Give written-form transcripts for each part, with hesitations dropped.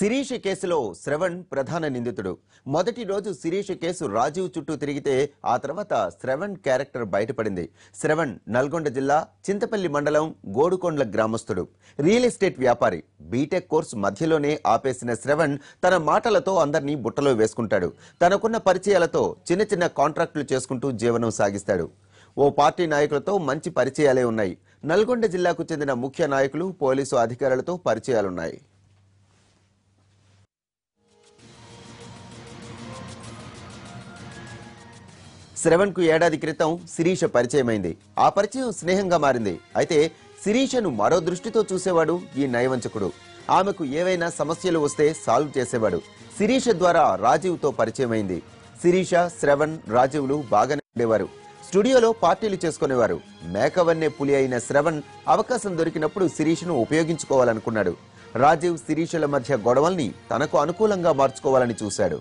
శిరీష కేసులో శ్రవణ్ ప్రధాన నిందితుడు. మొదటి రోజు శిరీష కేసు రాజీవ్ చుట్టూ తిరిగితే ఆ తర్వాత శ్రవణ్ క్యారెక్టర్ బయటపడింది. శ్రవణ్ నల్గొండ జిల్లా చింతపల్లి మండలం గోడుకొండ్ల గ్రామస్తుడు. రియల్ ఎస్టేట్ వ్యాపారి. బీటెక్ కోర్సు మధ్యలోనే ఆపేసిన శ్రవణ్ తన మాటలతో అందరినీ బుట్టలో వేసుకుంటాడు. తనకున్న పరిచయాలతో చిన్న చిన్న కాంట్రాక్టులు చేసుకుంటూ జీవనం సాగిస్తాడు. ఓ పార్టీ నాయకులతో మంచి పరిచయాలే ఉన్నాయి. నల్గొండ జిల్లాకు చెందిన ముఖ్య నాయకులు, పోలీసు అధికారులతో పరిచయాలున్నాయి. శ్రవణ్ కు ఏడాది క్రితం శిరీష పరిచయమైంది. ఆ పరిచయం స్నేహంగా మారింది. అయితే శిరీషను మరో దృష్టితో చూసేవాడు ఈ నయవంచకుడు. ఆమెకు ఏవైనా సమస్యలు వస్తే సాల్వ్ చేసేవాడు. శిరీష ద్వారా రాజీవ్ తో పరిచయమైంది. శిరీష, శ్రవణ్, రాజీవ్లు బాగానే ఉండేవారు. స్టూడియోలో పార్టీలు చేసుకునేవారు. మేకవన్నే పులి అయిన శ్రవణ్ అవకాశం దొరికినప్పుడు శిరీషను ఉపయోగించుకోవాలనుకున్నాడు. రాజీవ్, శిరీషల మధ్య గొడవల్ని తనకు అనుకూలంగా మార్చుకోవాలని చూశాడు.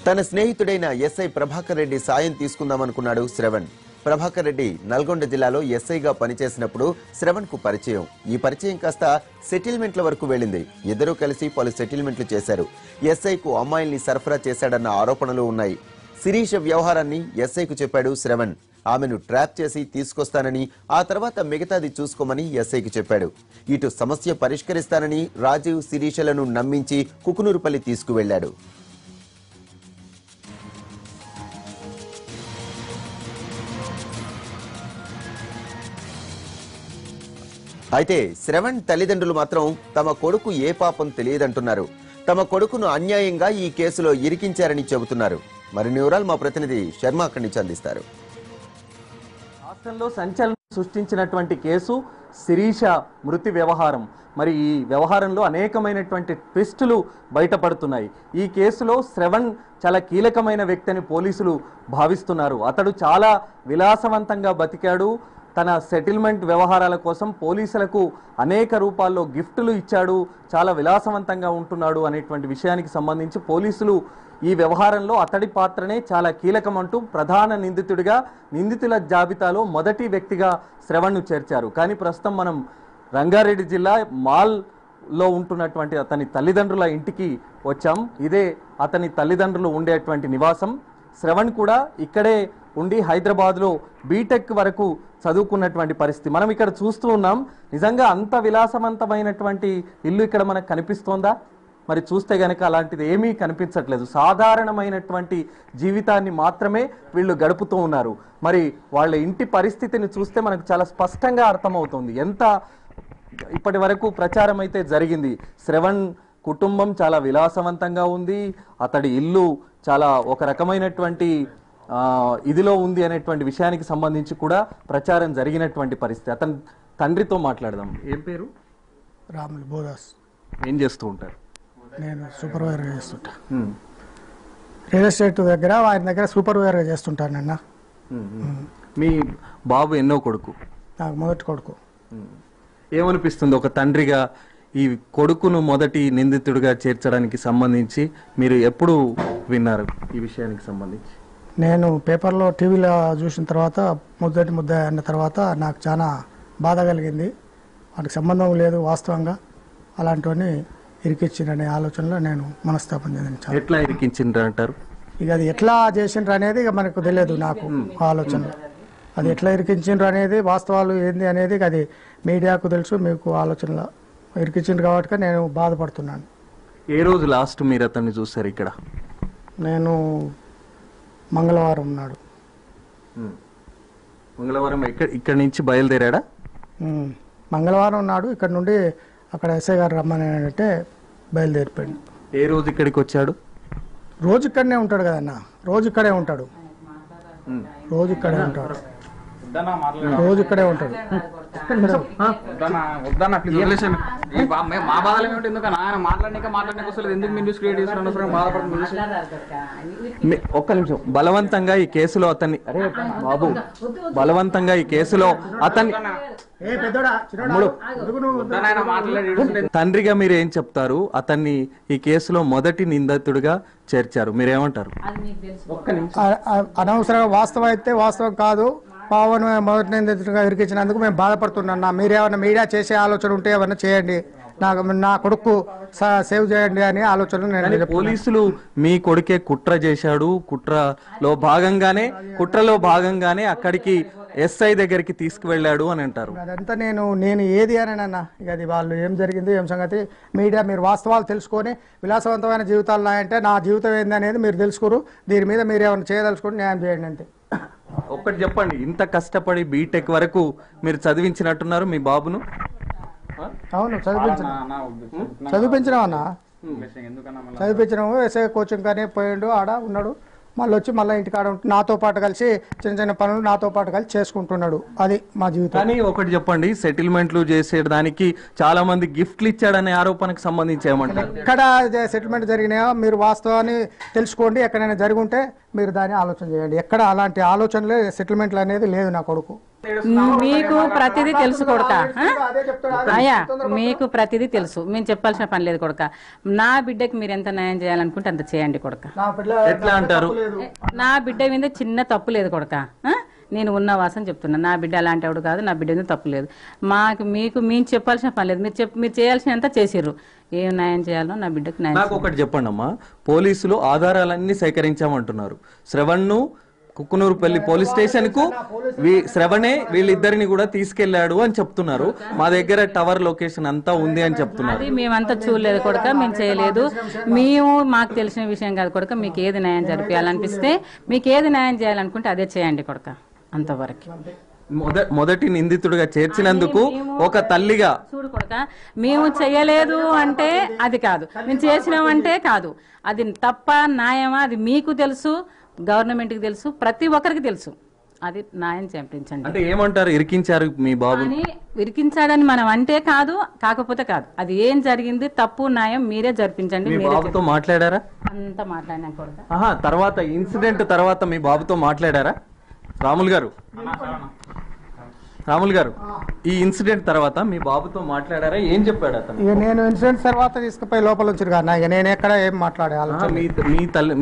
తన స్నేహితుడైన ఎస్ఐ ప్రభాకర్ రెడ్డి సాయం తీసుకుందామనుకున్నాడు శ్రవణ్. ప్రభాకర్ రెడ్డి నల్గొండ జిల్లాలో ఎస్ఐగా పనిచేసినప్పుడు శ్రవణ్ కు పరిచయం. ఈ పరిచయం కాస్త సెటిల్మెంట్ల వరకు వెళ్లింది. ఇద్దరూ కలిసి పలు సెటిల్మెంట్లు చేశారు. ఎస్ఐకు అమ్మాయిల్ని సరఫరా చేశాడన్న ఆరోపణలు ఉన్నాయి. శిరీష వ్యవహారాన్ని ఎస్ఐకు చెప్పాడు శ్రవణ్. ఆమెను ట్రాప్ చేసి తీసుకొస్తానని, ఆ తర్వాత మిగతాది చూసుకోమని ఎస్ఐకి చెప్పాడు. ఇటు సమస్య పరిష్కరిస్తానని రాజీవ్, శిరీషలను నమ్మించి కుకునూరుపల్లి తీసుకువెళ్లాడు. అయితే శ్రవణ్ తల్లిదండ్రులు మాత్రం తమ కొడుకు ఏ పాపం తెలియదంటున్నారు. తమ కొడుకును అన్యాయంగా ఈ కేసులో ఇరికించారని చెబుతున్నారు. మరిన్ని వివరాలు మా ప్రతినిధి శర్మ అక్కడి నుంచి అందిస్తారు. రాష్ట్రంలో సంచలనం సృష్టించినటువంటి కేసు శిరీష మృతి వ్యవహారం. మరి ఈ వ్యవహారంలో అనేకమైనటువంటి ట్విస్టులు బయటపడుతున్నాయి. ఈ కేసులో శ్రవణ్ చాలా కీలకమైన వ్యక్తి అని పోలీసులు భావిస్తున్నారు. అతడు చాలా విలాసవంతంగా బతికాడు. తన సెటిల్మెంట్ వ్యవహారాల కోసం పోలీసులకు అనేక రూపాల్లో గిఫ్టులు ఇచ్చాడు. చాలా విలాసవంతంగా ఉంటున్నాడు అనేటువంటి విషయానికి సంబంధించి పోలీసులు ఈ వ్యవహారంలో అతడి పాత్రనే చాలా కీలకమంటూ ప్రధాన నిందితుడిగా, నిందితుల జాబితాలో మొదటి వ్యక్తిగా శ్రవణ్ను చేర్చారు. కానీ ప్రస్తుతం మనం రంగారెడ్డి జిల్లా మాల్లో ఉంటున్నటువంటి అతని తల్లిదండ్రుల ఇంటికి వచ్చాం. ఇదే అతని తల్లిదండ్రులు ఉండేటువంటి నివాసం. శ్రవణ్ కూడా ఇక్కడే ఉండి హైదరాబాద్లో బీటెక్ వరకు చదువుకున్నటువంటి పరిస్థితి మనం ఇక్కడ చూస్తూ ఉన్నాం. నిజంగా అంత విలాసవంతమైనటువంటి ఇల్లు ఇక్కడ మనకు కనిపిస్తోందా? మరి చూస్తే గనక అలాంటిది ఏమీ కనిపించట్లేదు. సాధారణమైనటువంటి జీవితాన్ని మాత్రమే వీళ్ళు గడుపుతూ ఉన్నారు. మరి వాళ్ళ ఇంటి పరిస్థితిని చూస్తే మనకు చాలా స్పష్టంగా అర్థమవుతుంది. ఎంత ఇప్పటి వరకు ప్రచారం అయితే జరిగింది. శ్రవణ్ కుటుంబం చాలా విలాసవంతంగా ఉంది, అతడి ఇల్లు చాలా ఒక రకమైనటువంటి ఇదిలో ఉంది అనేటువంటి విషయానికి సంబంధించి కూడా ప్రచారం జరిగినటువంటి పరిస్థితి. అతని తండ్రితో మాట్లాడదాం. ఏం పేరు? రాములు బోదాస్. ఏం చేస్తూ ఉంటారు? నేను సూపర్వైజర్గా చేస్తుంటా. రియల్ ఎస్టేట్ దగ్గర ఆయన దగ్గర సూపర్వైజర్గా చేస్తుంటానన్న. మీ బాబు ఎన్నో కొడుకు? నాకు మొదటి కొడుకు. ఏమనిపిస్తుంది ఒక తండ్రిగా ఈ కొడుకును మొదటి నిందితుడిగా చేర్చడానికి సంబంధించి మీరు ఎప్పుడు విన్నారు ఈ విషయానికి సంబంధించి? నేను పేపర్లో, టీవీలో చూసిన తర్వాత మొదటి ముద్ద అన్న తర్వాత నాకు చాలా బాధ కలిగింది. వాటికి సంబంధం లేదు వాస్తవంగా. అలాంటివన్నీ ఇరికిచ్చిండ్రనే ఆలోచనలో నేను మనస్తాపం చెందించాను. ఎట్లా ఇరికించిండ్రు అంటారు? ఇక అది ఎట్లా చేసిండ్రు అనేది ఇక మనకు తెలియదు. నాకు ఆలోచనలో అది ఎట్లా ఇరికించిండ్రు అనేది, వాస్తవాలు ఏంది అనేది అది మీడియాకు తెలుసు, మీకు ఆలోచనలో ఇరికించిండ్రు కాబట్టి నేను బాధపడుతున్నాను. ఏ రోజు లాస్ట్ మీరు అతన్ని చూసారు ఇక్కడ? నేను మంగళవారం నాడు. మంగళవారం ఇక్కడ నుంచి బయలుదేరాడా? మంగళవారం నాడు ఇక్కడ నుండి అక్కడ ఎస్ఐ గారు రమ్మని అంటే బయలుదేరిపోయాడు. ఏ రోజు ఇక్కడికి వచ్చాడు? రోజు ఇక్కడనే ఉంటాడు కదన్న. రోజు ఇక్కడే ఉంటాడు. రోజు ఇక్కడే ఉంటాడు. వద్దన్నా ప్లీజ్ వదిలేసాను. మా బాధలు ఏమిటి ఎందుకన్నా ఆయన మాట్లాడడానికి వస్తలేదు. ఎందుకు మీరు న్యూస్ క్రియేట్ చేసిన బాధపడుతుంది. ఒక్క నిమిషం. బలవంతంగా ఈ కేసులో అతన్ని బాబు బలవంతంగా ఈ కేసులో అతన్ని తండ్రిగా మీరు ఏం చెప్తారు? అతన్ని ఈ కేసులో మొదటి నిందితుడిగా చేర్చారు, మీరేమంటారు? అనవసరంగా వాస్తవం అయితే వాస్తవం కాదు, పవన్ మొదటి నిందితుడిగా ఇరికించినందుకు మేము బాధపడుతున్నాం. మీరేమన్నా మీడియా చేసే ఆలోచన ఉంటే ఏమన్నా చేయండి, నా కొడుకు సేవ్ చేయండి అని ఆలోచన నేను. పోలీసులు మీ కొడుకే కుట్ర చేశాడు, కుట్రలో భాగంగానే అక్కడికి ఎస్ఐ దగ్గరికి తీసుకువెళ్ళాడు అని అంటారు. అదంతా నేను ఏది అని అన్న ఇక అది వాళ్ళు ఏం జరిగింది ఏం సంగతి మీడియా మీరు వాస్తవాలు తెలుసుకొని విలాసవంతమైన జీవితాలు ఉన్నాయంటే నా జీవితం ఏంది అనేది మీరు తెలుసుకోరు. దీని మీద మీరు ఏమైనా చేయదలుచుకొని న్యాయం చేయండి అంతే. ఒక్కటి చెప్పండి, ఇంత కష్టపడి బీటెక్ వరకు మీరు చదివించినట్టున్నారు మీ బాబును? అవును చదివించినాం అన్న, చదివించినాము. ఎస్ఐ కోచింగ్ కానీ పోయిండు, ఆడ ఉన్నాడు. మళ్ళీ వచ్చి మళ్ళీ ఇంటికాడ నాతో పాటు కలిసి చిన్న చిన్న పనులు నాతో పాటు కలిసి చేసుకుంటున్నాడు. అది మా జీవితం. కానీ ఒకటి చెప్పండి, సెటిల్మెంట్లు చేసేదానికి చాలా మంది గిఫ్ట్లు ఇచ్చాడనే ఆరోపణకు సంబంధించి ఏమంటారు? ఎక్కడ సెటిల్మెంట్ జరిగినాయో మీరు వాస్తవాన్ని తెలుసుకోండి. ఎక్కడైనా జరిగి ఉంటే మీరు దాన్ని ఆలోచన చేయండి. ఎక్కడ అలాంటి ఆలోచనలే సెటిల్మెంట్లు అనేది లేదు నా కొడుకు. మీకు ప్రతిదీ తెలుసు కొడుక, అయ్యా మీకు ప్రతిదీ తెలుసు, మేము చెప్పాల్సిన పని లేదు కొడుక. నా బిడ్డకి మీరు ఎంత న్యాయం చేయాలనుకుంటే అంత చేయండి కొడుక. ఎట్లా అంటారు? నా బిడ్డ మీద చిన్న తప్పు లేదు కొడుక, నేను ఉన్న వాసన చెప్తున్నా. నా బిడ్డ అలాంటి వాడు కాదు, నా బిడ్డ మీద తప్పు లేదు. మేము చెప్పాల్సిన పని లేదు, మీరు చేయాల్సినంత చేసిర్రు. ఏం న్యాయం చేయాలో నా బిడ్డకు న్యాయం. నాకు ఒకటి చెప్పండి అమ్మా, పోలీసులు ఆధారాలన్నీ సేకరించామంటున్నారు. శ్రవణ్ను కుక్కునూరుపల్లి పోలీస్ స్టేషన్ కు శ్రవణే వీళ్ళిద్దరిని కూడా తీసుకెళ్లాడు అని చెప్తున్నారు. మా దగ్గర టవర్ లొకేషన్ అంతా ఉంది అని చెప్తున్నారు. అది మేమంతా చూడలేదు కొడుక, మేము చేయలేదు. మాకు తెలిసిన విషయం కాదు కొడుక. మీకు ఏది న్యాయం జరిపించాలనిపిస్తే, మీకు ఏది న్యాయం చేయాలనుకుంటే అదే చేయండి కొడుక, అంతవరకు. మొదటి నిందితుడిగా చేర్చినందుకు ఒక తల్లిగా చూడు కొడుక, మేము చేయలేదు అంటే అది కాదు, మేము చేసినామంటే కాదు. అది తప్ప న్యాయమా అది మీకు తెలుసు, గవర్నమెంట్ కి తెలుసు, ప్రతి ఒక్కరికి తెలుసు. అది న్యాయం చేయించండి. అంటే ఏమంటారు, ఇరికించారు మీ బాబు ఇరికించాడని మనం అంటే కాదు, కాకపోతే కాదు. అది ఏం జరిగింది తప్పు న్యాయం మీరే జరిపించండి. బాబుతో మాట్లాడారా? అంతా మాట్లాడినా కొడుక. తర్వాత ఇన్సిడెంట్ తర్వాత మీ బాబుతో మాట్లాడారా? రాములు గారు ఈ ఇన్సిడెంట్ తర్వాత మీ బాబుతో మాట్లాడారా? ఏం చెప్పాడు అతను? నేను ఇన్సిడెంట్ తర్వాత తీసుకుపోయి లోపల ఉంచారు కదా, నేను ఎక్కడ ఏం మాట్లాడే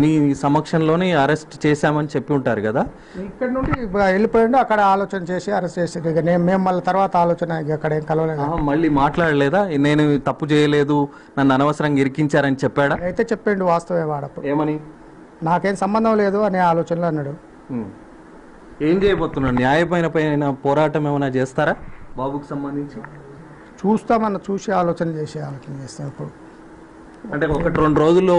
మీ సమక్షంలోనే అరెస్ట్ చేశామని చెప్పి ఉంటారు కదా. ఇక్కడ నుండి వెళ్ళిపోయిండు, అక్కడ ఆలోచన చేసి అరెస్ట్ చేసి ఇక మేము మళ్ళీ తర్వాత ఆలోచన అక్కడ ఏం కలవలేదు. మళ్ళీ మాట్లాడలేదా? నేను తప్పు చేయలేదు, నన్ను అనవసరంగా ఇరికించారని చెప్పాడా? అయితే చెప్పిండు వాస్తవే వాడప్పుడు. ఏమని? నాకేం సంబంధం లేదు అనే ఆలోచనలో అన్నాడు. ఏం చేయబోతున్నాడు? న్యాయపైన పోరాటం ఏమైనా చేస్తారా బాబుకు సంబంధించి? చూసి ఆలోచన చేస్తాం ఇప్పుడు. అంటే 1-2 రోజుల్లో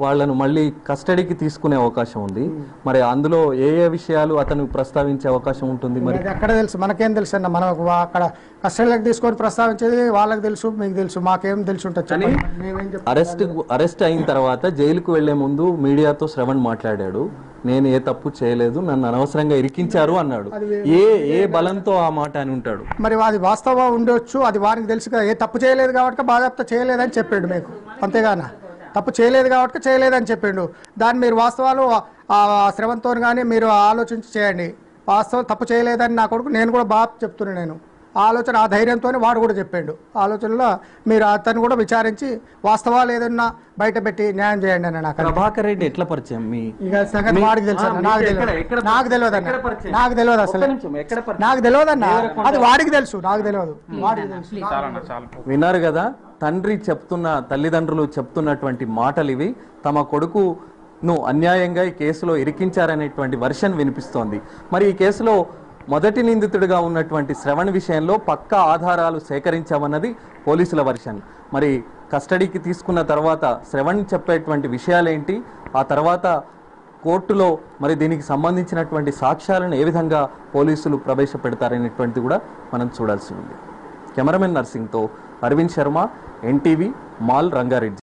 వాళ్ళను మళ్ళీ కస్టడీకి తీసుకునే అవకాశం ఉంది. మరి అందులో ఏ విషయాలు అతను ప్రస్తావించే అవకాశం ఉంటుంది? మరి ఎక్కడ తెలుసు, మనకేం తెలుసు అన్న. మనం అక్కడ కస్టడీలోకి తీసుకొని ప్రస్తావించేది వాళ్ళకి తెలుసు, మీకు తెలుసు, మాకేం తెలుసు ఉంటుంది. అరెస్ట్ అయిన తర్వాత జైలుకు వెళ్లే ముందు మీడియాతో శ్రవణ్ మాట్లాడాడు. నేను ఏ తప్పు చేయలేదు, నన్ను అనవసరంగా ఇరికించారు అన్నాడు. ఏ బలంతో ఆ మాట అని ఉంటాడు? మరి అది వాస్తవం ఉండొచ్చు, అది వారికి తెలుసు కదా. ఏ తప్పు చేయలేదు కాబట్టి బాధ్యత చేయలేదని చెప్పాడు మీకు, అంతేగాన తప్పు చేయలేదు కాబట్టి చేయలేదని చెప్పిండు. దాన్ని మీరు వాస్తవాలు శ్రవంతో కానీ మీరు ఆలోచించి చేయండి. వాస్తవం తప్పు చేయలేదని నా కొడుకు నేను కూడా బాగా చెప్తున్నాను. నేను ఆలోచన ఆ ధైర్యంతో వాడు కూడా చెప్పాడు. ఆలోచనలో మీరు అతను కూడా విచారించి వాస్తవాలు ఏదన్నా బయట పెట్టి న్యాయం చేయండి అని. నాకు ప్రభాకర్ రెడ్డి ఎట్లా పరిచయం? వాడికి తెలుసు, నాకు తెలియదు అన్న, నాకు తెలియదు అసలు, నాకు తెలియదు అన్న, అది వాడికి తెలుసు, నాకు తెలియదు. విన్నారు కదా, తల్లిదండ్రులు చెప్తున్నటువంటి మాటలు ఇవి. తమ కొడుకును అన్యాయంగా ఈ కేసులో ఇరికించారనేటువంటి వర్షన్ వినిపిస్తోంది. మరి ఈ కేసులో మొదటి నిందితుడిగా ఉన్నటువంటి శ్రవణ్ విషయంలో పక్కా ఆధారాలు సేకరించామన్నది పోలీసుల వర్షన్. మరి కస్టడీకి తీసుకున్న తర్వాత శ్రవణ్ చెప్పేటువంటి విషయాలేంటి, ఆ తర్వాత కోర్టులో మరి దీనికి సంబంధించినటువంటి సాక్ష్యాలను ఏ విధంగా పోలీసులు ప్రవేశపెడతారనేటువంటిది కూడా మనం చూడాల్సి ఉంది. కెమెరామెన్ నర్సింగ్తో అరవింద్ శర్మ, ఎన్టీవీ, మాల్, రంగారెడ్డి.